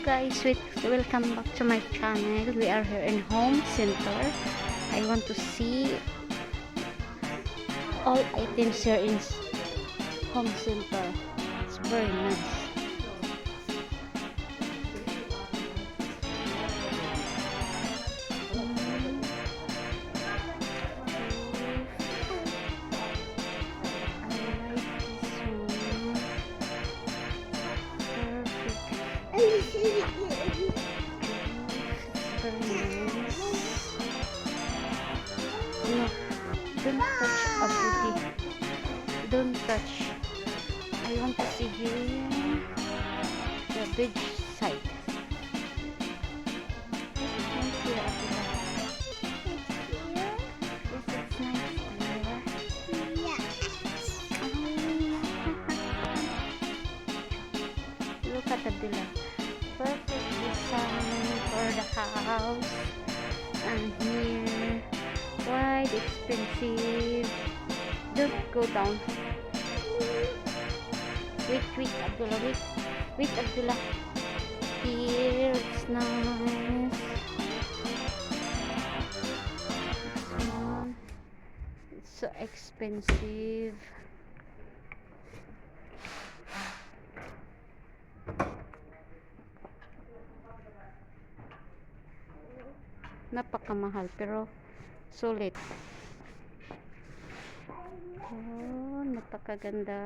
guys, welcome back to my channel. We are here in Home Center. I want to see all items here in Home Center. It's very nice. No, don't touch Abuti. Don't touch. I want to see here the beach side. Nice here, Abdullah. Yes, it's nice here. Look at Abdullah. Perfect design for the house. And here, quite expensive. Don't go down. Wait, Abdullah, wait, Abdullah. Here, it's nice. This one, it's so expensive. Napakamahal pero sulit. Oh, napakaganda.